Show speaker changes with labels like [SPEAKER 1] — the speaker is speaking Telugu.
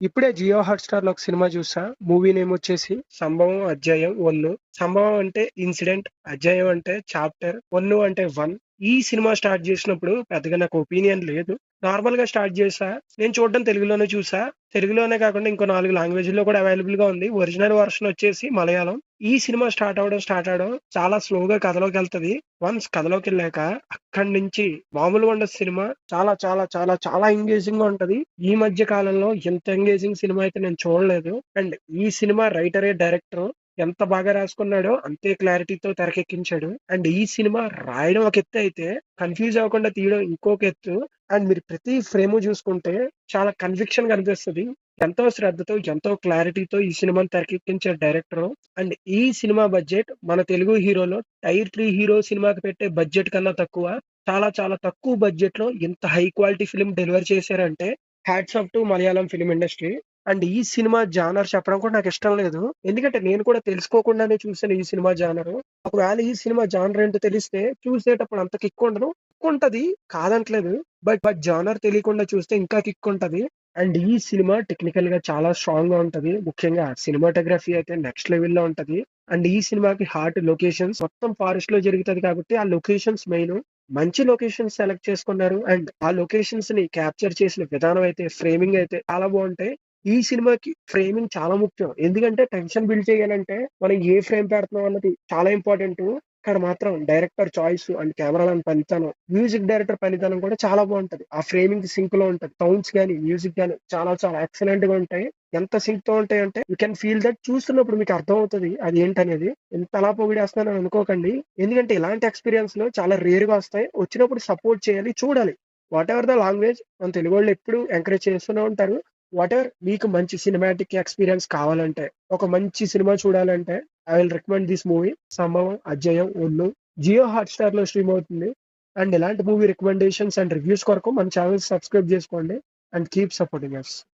[SPEAKER 1] ఇప్పుడే జియో హాట్‌స్టార్‌లో ఒక సినిమా చూసా. మూవీ నేమ్ వచ్చేసి 'సంభవం అధ్యాయం 1'. సంభవం అంటే ఇన్సిడెంట్, అధ్యాయం అంటే చాప్టర్, 1 అంటే 1. ఈ సినిమా స్టార్ట్ చేసినప్పుడు పెద్దగా నాకు ఒపీనియన్ లేదు. నార్మల్‌గా స్టార్ట్ చేశా. నేను చూడడం తెలుగులోనే చూసా. తెలుగులోనే కాకుండా ఇంకో 4 లాంగ్వేజ్‌లో కూడా అవైలబుల్‌గా ఉంది. ఒరిజినల్ వర్షన్ వచ్చేసి మలయాళం. ఈ సినిమా స్టార్ట్ అవ్వడం చాలా స్లోగా కథలోకెళ్తది. వన్స్ కథలోకెళ్ళాక అక్కడి నుంచి మామూలుగా ఉండదు సినిమా. చాలా చాలా చాలా చాలా ఎంగేజింగ్‌గా ఉంటది. ఈ మధ్య కాలంలో ఇంత ఎంగేజింగ్ సినిమా అయితే నేను చూడలేదు. అండ్ ఈ సినిమా రైటరే, డైరెక్టరు ఎంత బాగా రాసుకున్నాడో అంతే క్లారిటీతో తెరకెక్కించాడు. అండ్ ఈ సినిమా రాయడం ఒక ఎత్తు అయితే కన్‌ఫ్యూజ్ అవ్వకుండా తీయడం ఇంకొక ఎత్తు. అండ్ మీరు ప్రతి ఫ్రేము చూసుకుంటే చాలా కన్విక్షన్ కనిపిస్తది. ఎంతో శ్రద్ధతో, ఎంతో క్లారిటీతో ఈ సినిమాని తెరకెక్కించాడు డైరెక్టరు. అండ్ ఈ సినిమా బడ్జెట్ మన తెలుగు హీరోలో టైర్ 3 హీరో సినిమాకి పెట్టే బడ్జెట్ కన్నా తక్కువ. చాలా చాలా తక్కువ బడ్జెట్ లో ఇంత హై క్వాలిటీ ఫిల్మ్ డెలివర్ చేశారంటే hats off to Malayalam film industry. And ఈ సినిమా జానర్ చెప్పడం కూడా నాకు ఇష్టం లేదు. ఎందుకంటే నేను కూడా తెలుసుకోకుండానే చూసాను ఈ సినిమా జానర్. ఒకవేళ ఈ సినిమా జానర్ ఏంటో తెలిస్తే చూసేటప్పుడు అంత కిక్ ఉండదు. కిక్ ఉంటది, కాదనట్లేదు. బట్ జానర్ తెలియకుండా చూస్తే ఇంకా కిక్ ఉంటది. అండ్ ఈ సినిమా టెక్నికల్ గా చాలా స్ట్రాంగ్ గా ఉంటది. ముఖ్యంగా సినిమాటోగ్రఫీ అయితే నెక్స్ట్ లెవెల్ లో ఉంటది. అండ్ ఈ సినిమాకి హార్ట్ లొకేషన్స్ మొత్తం ఫారెస్ట్ లో జరుగుతది కాబట్టి ఆ లొకేషన్స్ మెయిన్. మంచి లొకేషన్స్ సెలెక్ట్ చేసుకున్నారు. అండ్ ఆ లొకేషన్స్ ని క్యాప్చర్ చేసిన విధానం అయితే, ఫ్రేమింగ్ అయితే చాలా బాగుంటాయి. ఈ సినిమాకి ఫ్రేమింగ్ చాలా ముఖ్యం. ఎందుకంటే టెన్షన్ బిల్డ్ చేయాలంటే మనం ఏ ఫ్రేమ్ పెడుతున్నాం అన్నది చాలా ఇంపార్టెంట్. ఇక్కడ మాత్రం డైరెక్టర్ చాయిస్ అండ్ కెమెరామెన్ పనితనం, మ్యూజిక్ డైరెక్టర్ పనితనం కూడా చాలా బాగుంటది. ఆ ఫ్రేమింగ్ సింక్ లో ఉంటది. సౌండ్స్ గానీ, మ్యూజిక్ గానీ చాలా చాలా ఎక్సలెంట్ గా ఉంటాయి. ఎంత సింక్ తో ఉంటాయి అంటే యూ కెన్ ఫీల్ దట్. చూస్తున్నప్పుడు మీకు అర్థం అవుతుంది అది ఏంటనేది. ఇంతలా పొగిడేస్తున్నాను అనుకోకండి. ఎందుకంటే ఇలాంటి ఎక్స్పీరియన్స్ లో చాలా రేర్ గా వస్తాయి. వచ్చినప్పుడు సపోర్ట్ చేయాలి, చూడాలి. వాట్ ఎవర్ ద లాంగ్వేజ్, మన తెలుగు వాళ్ళు ఎప్పుడు ఎంకరేజ్ చేస్తూనే ఉంటారు. వాట్ ఎవర్ మీకు మంచి సినిమాటిక్ ఎక్స్పీరియన్స్ కావాలంటే, ఒక మంచి సినిమా చూడాలంటే I will recommend this movie 'సంభవం అధ్యాయం 1'. జియో హాట్‌స్టార్ లో స్ట్రీమ్ అవుతుంది. అండ్ ఇలాంటి మూవీ రికమెండేషన్స్ అండ్ రివ్యూస్ కొరకు మన ఛానల్ సబ్స్క్రైబ్ చేసుకోండి. And keep supporting us.